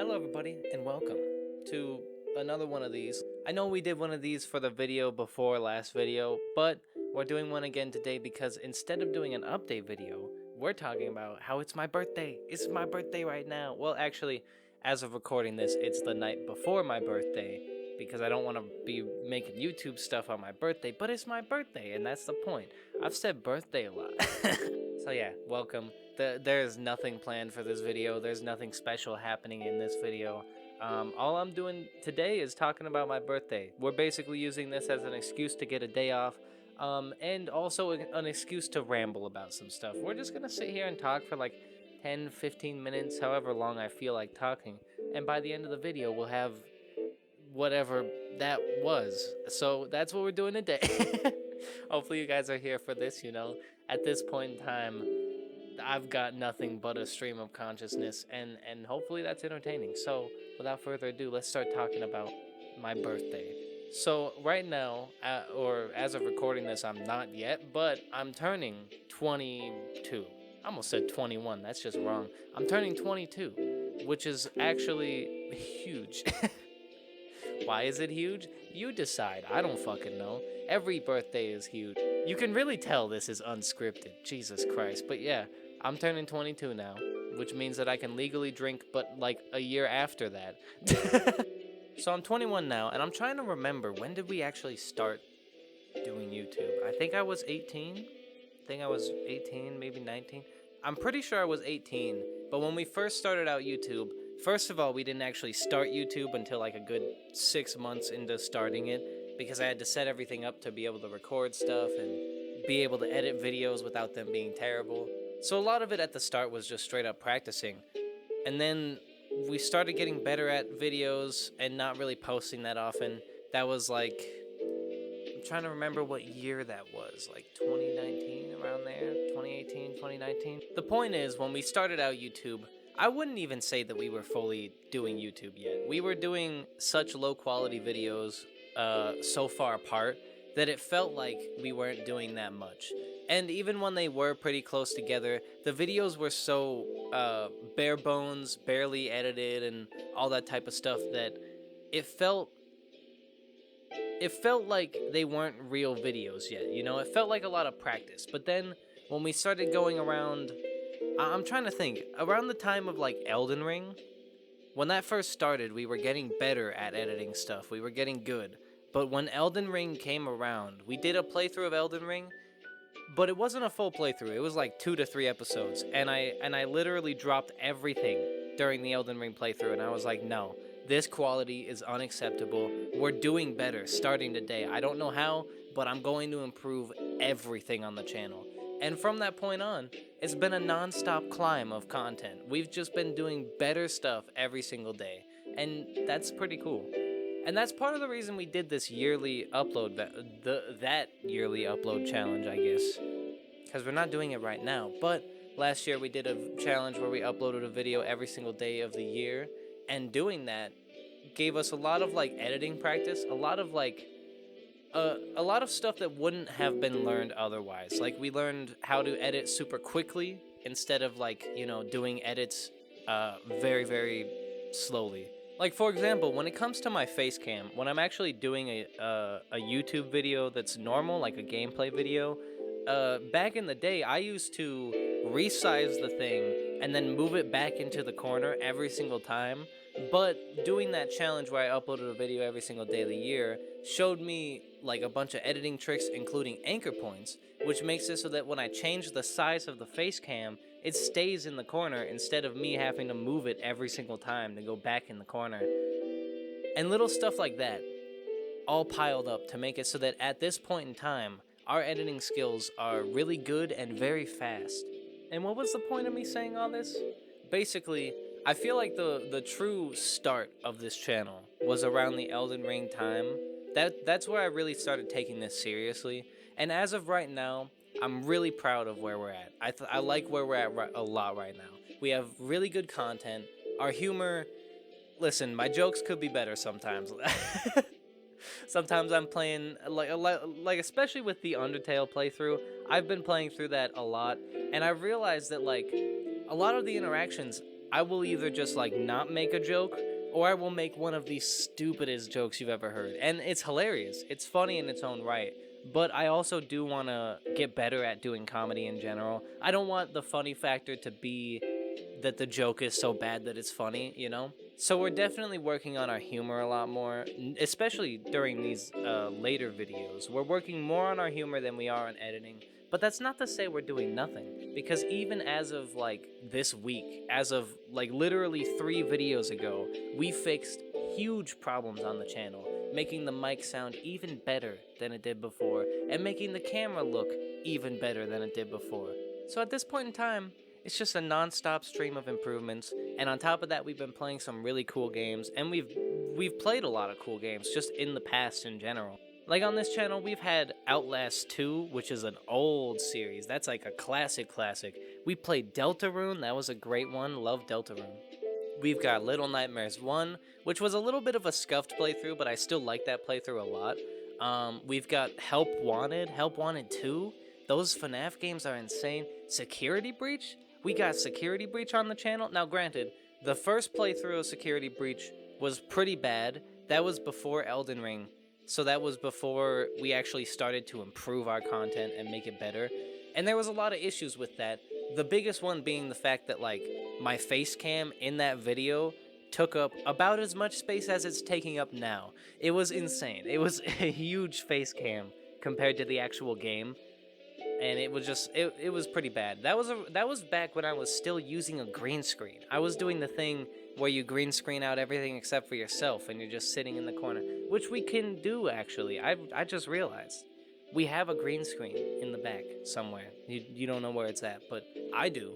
Hello everybody and welcome to another one of these. I know we did one of these for the video before last video, but we're doing one again today because instead of doing an update video, we're talking about how it's my birthday. It's my birthday right now. Well, actually, as of recording this, it's the night before my birthday because I don't want to be making YouTube stuff on my birthday, but it's my birthday and that's the point. I've said birthday a lot. So yeah, welcome. There's nothing planned for this video. There's nothing special happening in this video. All I'm doing today is talking about my birthday. We're basically using this as an excuse to get a day off, and also an excuse to ramble about some stuff. We're just gonna sit here and talk for like 10, 15 minutes, however long I feel like talking. And by the end of the video, we'll have whatever that was. So that's what we're doing today. Hopefully you guys are here for this, At this point in time, I've got nothing but a stream of consciousness, and hopefully that's entertaining. So without further ado, let's start talking about my birthday. So right now, or as of recording this, I'm not yet, but I'm turning 22. I almost said 21, that's just wrong. I'm turning 22, which is actually huge. Why is it huge? You decide. I don't fucking know. Every birthday is huge. You can really tell this is unscripted. Jesus Christ. But yeah, I'm turning 22 now, which means that I can legally drink, but like a year after that. So I'm 21 now, and I'm trying to remember, when did we actually start doing YouTube? I think I was 18. Maybe 19. I'm pretty sure I was 18, but when we first started out YouTube, first of all, we didn't actually start YouTube until like a good 6 months into starting it, because I had to set everything up to be able to record stuff and be able to edit videos without them being terrible. So a lot of it at the start was just straight up practicing. And then we started getting better at videos and not really posting that often. That was like, I'm trying to remember what year that was, like 2019, around there, 2018, 2019. The point is, when we started out YouTube, I wouldn't even say that we were fully doing YouTube yet. We were doing such low quality videos so far apart that it felt like we weren't doing that much. And even when they were pretty close together, the videos were so bare bones, barely edited, and all that type of stuff that it felt like they weren't real videos yet, It felt like a lot of practice. But then when we started going around, I'm trying to think, around the time of like Elden Ring, when that first started, we were getting better at editing stuff. We were getting good. But when Elden Ring came around, we did a playthrough of Elden Ring, but it wasn't a full playthrough. It was like 2 to 3 episodes, and I literally dropped everything during the Elden Ring playthrough, and I was like, no, this quality is unacceptable. We're doing better starting today. I don't know how, but I'm going to improve everything on the channel. And from that point on, it's been a non-stop climb of content. We've just been doing better stuff every single day, and that's pretty cool. And that's part of the reason we did this yearly upload, that yearly upload challenge, I guess. Because we're not doing it right now. But last year we did a challenge where we uploaded a video every single day of the year. And doing that gave us a lot of like editing practice, a lot of stuff that wouldn't have been learned otherwise. Like we learned how to edit super quickly instead of like, doing edits very, very slowly. Like, for example, when it comes to my face cam, when I'm actually doing a YouTube video that's normal, like a gameplay video, back in the day, I used to resize the thing and then move it back into the corner every single time. But doing that challenge where I uploaded a video every single day of the year showed me like a bunch of editing tricks, including anchor points, which makes it so that when I change the size of the face cam, it stays in the corner instead of me having to move it every single time to go back in the corner. And little stuff like that all piled up to make it so that at this point in time, our editing skills are really good and very fast. And what was the point of me saying all this? Basically, I feel like the true start of this channel was around the Elden Ring time. That's where I really started taking this seriously. And as of right now, I'm really proud of where we're at. I like where we're at a lot right now. We have really good content. Our humor, listen, my jokes could be better sometimes. Sometimes I'm playing, like especially with the Undertale playthrough, I've been playing through that a lot, and I realized that like a lot of the interactions I will either just like not make a joke, or I will make one of the stupidest jokes you've ever heard. And it's hilarious. It's funny in its own right. But I also do want to get better at doing comedy in general. I don't want the funny factor to be that the joke is so bad that it's funny, you know? So we're definitely working on our humor a lot more, especially during these later videos. We're working more on our humor than we are on editing. But that's not to say we're doing nothing, because even as of like this week, as of like literally 3 videos ago, we fixed huge problems on the channel, making the mic sound even better than it did before, and making the camera look even better than it did before. So at this point in time, it's just a non-stop stream of improvements, and on top of that, we've been playing some really cool games, and we've played a lot of cool games just in the past in general. Like on this channel, we've had Outlast 2, which is an old series. That's like a classic. We played Deltarune, that was a great one. Love Deltarune. We've got Little Nightmares 1, which was a little bit of a scuffed playthrough, but I still like that playthrough a lot. We've got Help Wanted 2. Those FNAF games are insane. Security Breach? We got Security Breach on the channel. Now, granted, the first playthrough of Security Breach was pretty bad. That was before Elden Ring, so that was before we actually started to improve our content and make it better. And there was a lot of issues with that. The biggest one being the fact that, like, my face cam in that video took up about as much space as it's taking up now. It was insane. It was a huge face cam compared to the actual game, and it was just it was pretty bad. That was back when I was still using a green screen. I was doing the thing where you green screen out everything except for yourself, and you're just sitting in the corner, which we can do actually. I just realized we have a green screen in the back somewhere. You don't know where it's at, but I do.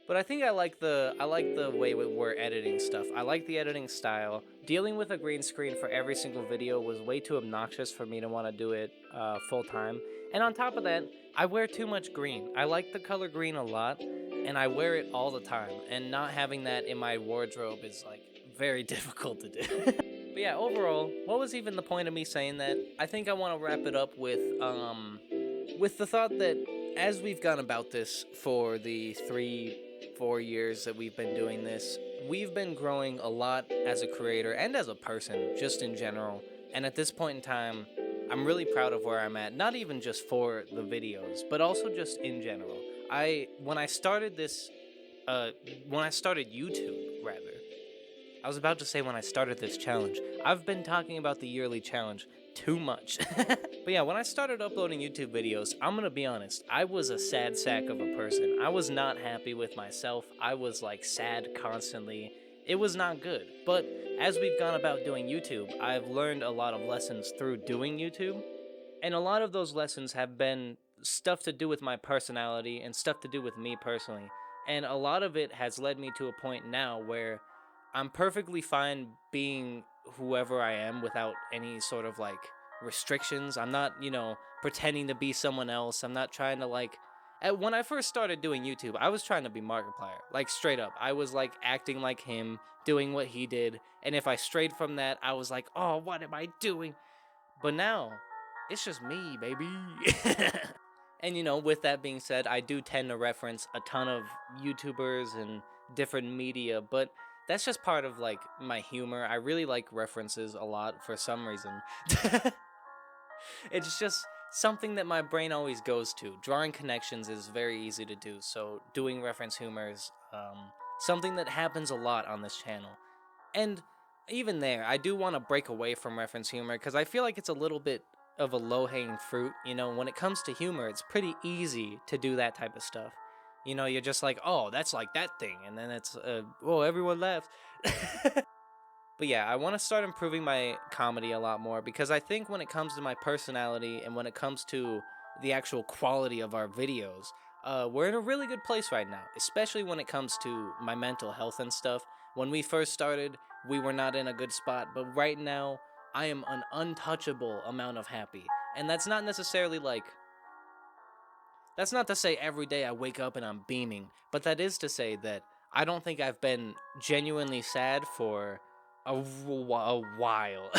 But I think I like the way we're editing stuff. I like the editing style. Dealing with a green screen for every single video was way too obnoxious for me to want to do it full time. And on top of that, I wear too much green. I like the color green a lot, and I wear it all the time. And not having that in my wardrobe is like very difficult to do. But yeah, overall, what was even the point of me saying that? I think I want to wrap it up with the thought that as we've gone about this for the 3-4 years that we've been doing this, we've been growing a lot as a creator and as a person, just in general. And at this point in time, I'm really proud of where I'm at, not even just for the videos, but also just in general. When I started YouTube, rather, I was about to say when I started this challenge. I've been talking about the yearly challenge too much. But yeah, when I started uploading YouTube videos, I'm gonna be honest, I was a sad sack of a person. I was not happy with myself. I was like sad constantly. It was not good. But as we've gone about doing YouTube, I've learned a lot of lessons through doing YouTube. And a lot of those lessons have been stuff to do with my personality and stuff to do with me personally. And a lot of it has led me to a point now where I'm perfectly fine being whoever I am without any sort of like restrictions. I'm not, pretending to be someone else. I'm not trying to like. When I first started doing YouTube, I was trying to be Markiplier. Like straight up. I was like acting like him, doing what he did. And if I strayed from that, I was like, oh, what am I doing? But now, it's just me, baby. And with that being said, I do tend to reference a ton of YouTubers and different media, but that's just part of like my humor. I really like references a lot for some reason. It's just something that my brain always goes to. Drawing connections is very easy to do, so doing reference humor is something that happens a lot on this channel. And even there, I do want to break away from reference humor because I feel like it's a little bit of a low-hanging fruit. When it comes to humor, it's pretty easy to do that type of stuff. You're just like, oh, that's like that thing, and then it's, everyone laughs. But yeah, I want to start improving my comedy a lot more because I think when it comes to my personality and when it comes to the actual quality of our videos, we're in a really good place right now, especially when it comes to my mental health and stuff. When we first started, we were not in a good spot, but right now, I am an untouchable amount of happy. And that's not necessarily like... That's not to say every day I wake up and I'm beaming, but that is to say that I don't think I've been genuinely sad for a while.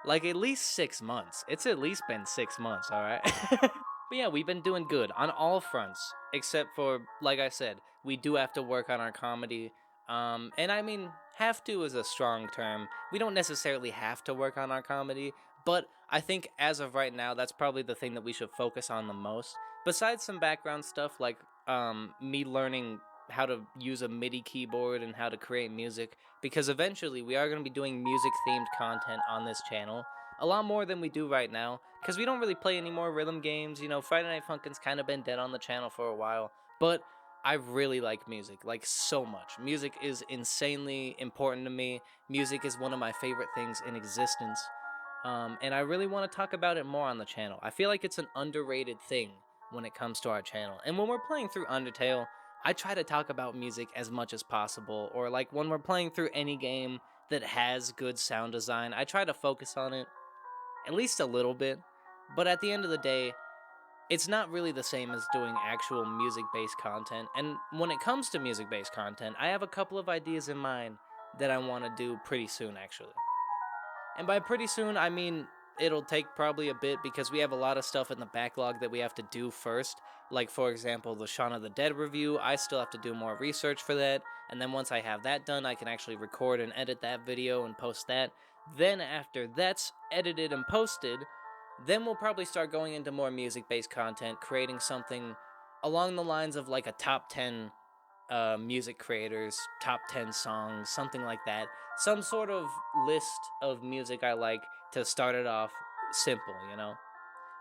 Like at least 6 months. It's at least been 6 months, alright? But yeah, we've been doing good on all fronts, except for, like I said, we do have to work on our comedy. And I mean, have to is a strong term. We don't necessarily have to work on our comedy, but I think as of right now, that's probably the thing that we should focus on the most. Besides some background stuff like me learning how to use a MIDI keyboard and how to create music, because eventually we are going to be doing music themed content on this channel. A lot more than we do right now, because we don't really play any more rhythm games. You know, Friday Night Funkin's kind of been dead on the channel for a while, but I really like music, like so much. Music is insanely important to me. Music is one of my favorite things in existence. And I really want to talk about it more on the channel. I feel like it's an underrated thing when it comes to our channel. And when we're playing through Undertale, I try to talk about music as much as possible. Or like when we're playing through any game that has good sound design, I try to focus on it at least a little bit. But at the end of the day, it's not really the same as doing actual music based content. And when it comes to music based content, I have a couple of ideas in mind that I want to do pretty soon, actually. And by pretty soon, I mean it'll take probably a bit because we have a lot of stuff in the backlog that we have to do first. Like, for example, the Shaun of the Dead review, I still have to do more research for that. And then once I have that done, I can actually record and edit that video and post that. Then, after that's edited and posted, then we'll probably start going into more music based content, creating something along the lines of like a top 10 music creators, top 10 songs, something like that. Some sort of list of music I like to start it off simple, you know?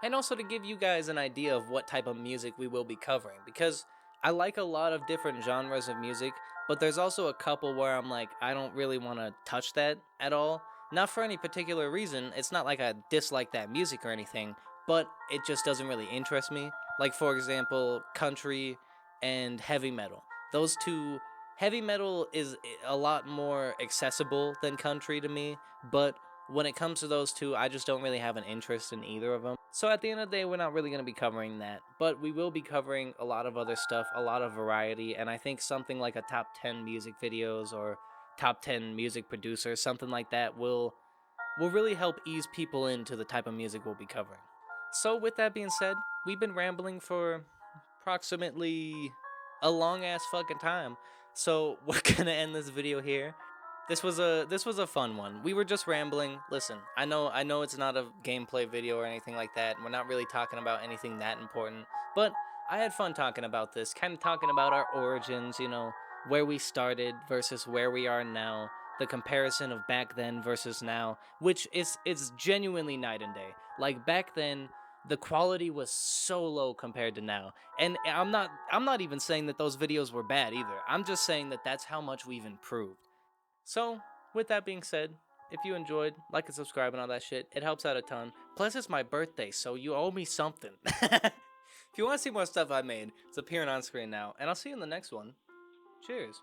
And also to give you guys an idea of what type of music we will be covering, because I like a lot of different genres of music, but there's also a couple where I'm like, I don't really want to touch that at all. Not for any particular reason, it's not like I dislike that music or anything, but it just doesn't really interest me. Like, for example, country and heavy metal. Those two, heavy metal is a lot more accessible than country to me, but when it comes to those two, I just don't really have an interest in either of them. So at the end of the day, we're not really going to be covering that, but we will be covering a lot of other stuff, a lot of variety, and I think something like a top 10 music videos or top 10 music producers, something like that will really help ease people into the type of music we'll be covering. So with that being said, we've been rambling for approximately a long ass fucking time. So we're going to end this video here. This was a fun one. We were just rambling. Listen, I know it's not a gameplay video or anything like that. We're not really talking about anything that important, but I had fun talking about this, kind of talking about our origins, you know, where we started versus where we are now, the comparison of back then versus now, which is it's genuinely night and day. Like back then, the quality was so low compared to now. And I'm not even saying that those videos were bad either. I'm just saying that that's how much we've improved. So, with that being said, if you enjoyed, like and subscribe and all that shit. It helps out a ton. Plus, it's my birthday, so you owe me something. If you want to see more stuff I made, it's appearing on screen now, and I'll see you in the next one. Cheers.